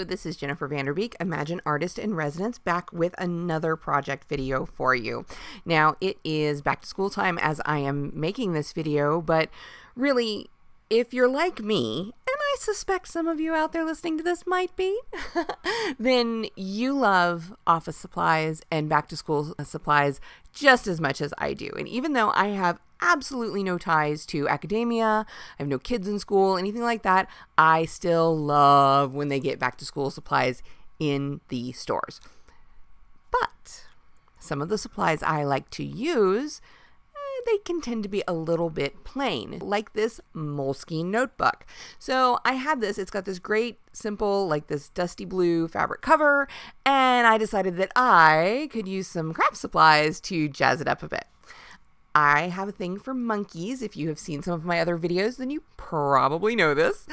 this is Jennifer Vanderbeek, Imagine Artist in Residence, back with another project video for you. Now, it is back to school time as I am making this video, but really, if you're like me, and I suspect some of you out there listening to this might be, then you love office supplies and back to school supplies just as much as I do. And even though I have absolutely no ties to academia, I have no kids in school, anything like that, I still love when they get back to school supplies in the stores. But some of the supplies I like to use, they can tend to be a little bit plain, like this Moleskine notebook. So I have this, it's got this great, simple, like this dusty blue fabric cover, and I decided that I could use some craft supplies to jazz it up a bit. I have a thing for monkeys. If you have seen some of my other videos, then you probably know this.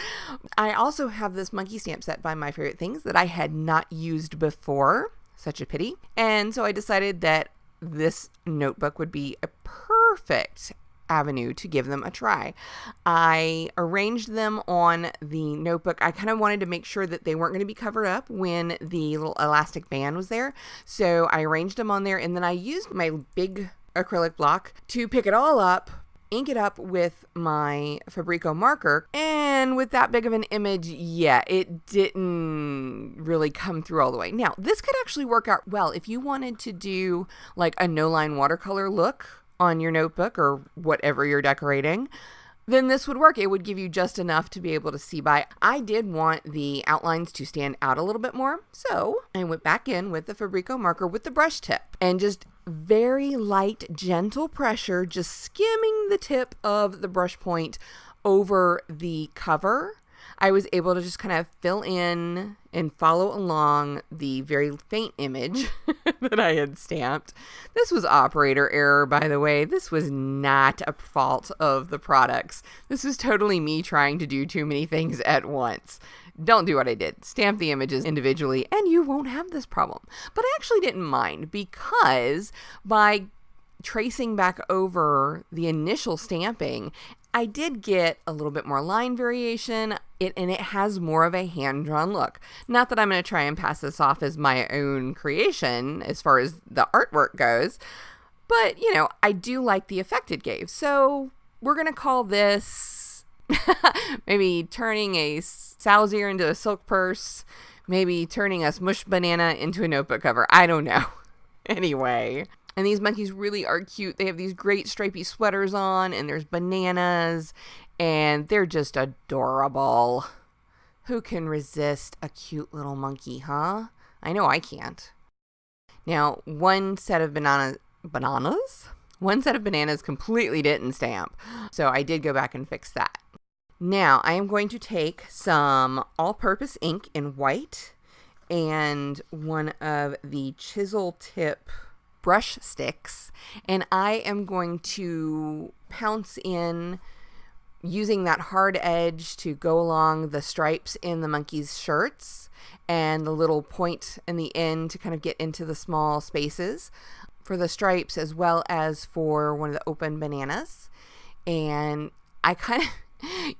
I also have this monkey stamp set by My Favorite Things that I had not used before. Such a pity. And so I decided that this notebook would be a perfect avenue to give them a try. I arranged them on the notebook. I kind of wanted to make sure that they weren't going to be covered up when the little elastic band was there. So I arranged them on there, and then I used my big acrylic block to pick it all up, ink it up with my Fabrico marker, and with that big of an image, yeah, it didn't really come through all the way. Now, this could actually work out well if you wanted to do like a no-line watercolor look on your notebook or whatever you're decorating. Then this would work. It would give you just enough to be able to see by. I did want the outlines to stand out a little bit more, so I went back in with the Fabrico marker with the brush tip and just very light, gentle pressure, just skimming the tip of the brush point over the cover. I was able to just kind of fill in and follow along the very faint image that I had stamped. This was operator error, by the way. This was not a fault of the products. This was totally me trying to do too many things at once. Don't do what I did. Stamp the images individually and you won't have this problem. But I actually didn't mind, because by tracing back over the initial stamping, I did get a little bit more line variation, and it has more of a hand-drawn look. Not that I'm going to try and pass this off as my own creation as far as the artwork goes, but, you know, I do like the effect it gave. So we're going to call this maybe turning a sow's ear into a silk purse, maybe turning a smushed banana into a notebook cover. I don't know. Anyway. And these monkeys really are cute. They have these great stripy sweaters on, and there's bananas, and they're just adorable. Who can resist a cute little monkey, huh? I know I can't. Now, one set of bananas completely didn't stamp, so I did go back and fix that. Now, I am going to take some all-purpose ink in white and one of the chisel tip brush sticks, and I am going to pounce in using that hard edge to go along the stripes in the monkey's shirts and the little point in the end to kind of get into the small spaces for the stripes, as well as for one of the open bananas. And I kind of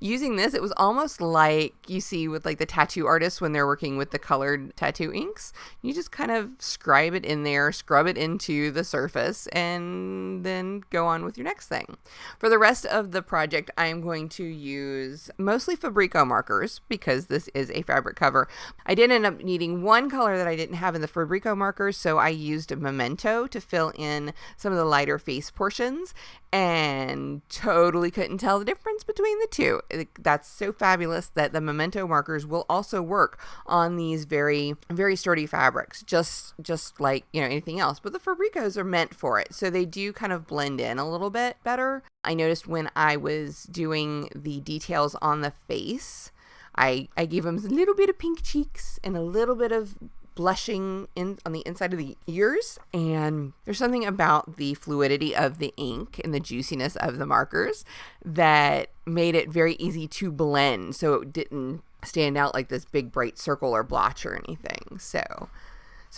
using this, it was almost like you see with like the tattoo artists when they're working with the colored tattoo inks. You just kind of scribe it in there, scrub it into the surface, and then go on with your next thing. For the rest of the project, I'm going to use mostly Fabrico markers because this is a fabric cover. I did end up needing one color that I didn't have in the Fabrico markers, so I used a Memento to fill in some of the lighter face portions, and totally couldn't tell the difference between the two. That's so fabulous that the Memento markers will also work on these very, very sturdy fabrics, just like, you know, anything else. But the Fabricos are meant for it, so they do kind of blend in a little bit better. I noticed when I was doing the details on the face, I gave them a little bit of pink cheeks and a little bit of blushing on the inside of the ears, and there's something about the fluidity of the ink and the juiciness of the markers that made it very easy to blend, so it didn't stand out like this big bright circle or blotch or anything. So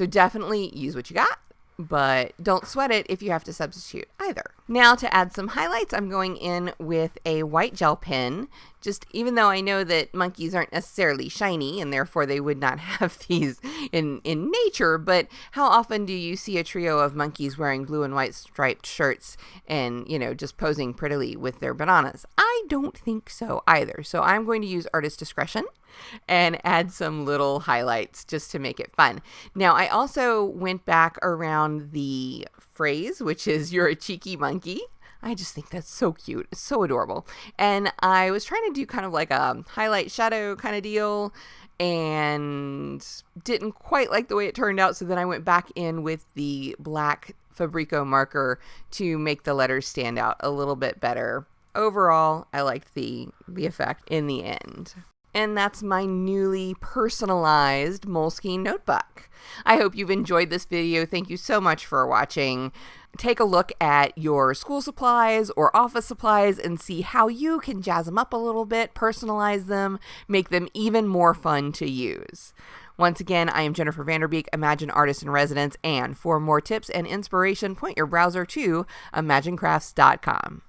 definitely use what you got. but don't sweat it if you have to substitute either. Now to add some highlights, I'm going in with a white gel pen. Just even though I know that monkeys aren't necessarily shiny and therefore they would not have these in nature, but how often do you see a trio of monkeys wearing blue and white striped shirts and, just posing prettily with their bananas? I don't think so either. So I'm going to use artist discretion and add some little highlights just to make it fun. Now, I also went back around the phrase, which is "you're a cheeky monkey." I just think that's so cute. It's so adorable. And I was trying to do kind of like a highlight shadow kind of deal and didn't quite like the way it turned out. So then I went back in with the black Fabrico marker to make the letters stand out a little bit better. Overall, I liked the effect in the end. And that's my newly personalized Moleskine notebook. I hope you've enjoyed this video. Thank you so much for watching. Take a look at your school supplies or office supplies and see how you can jazz them up a little bit, personalize them, make them even more fun to use. Once again, I am Jennifer Vanderbeek, Imagine Artist in Residence, and for more tips and inspiration, point your browser to imaginecrafts.com.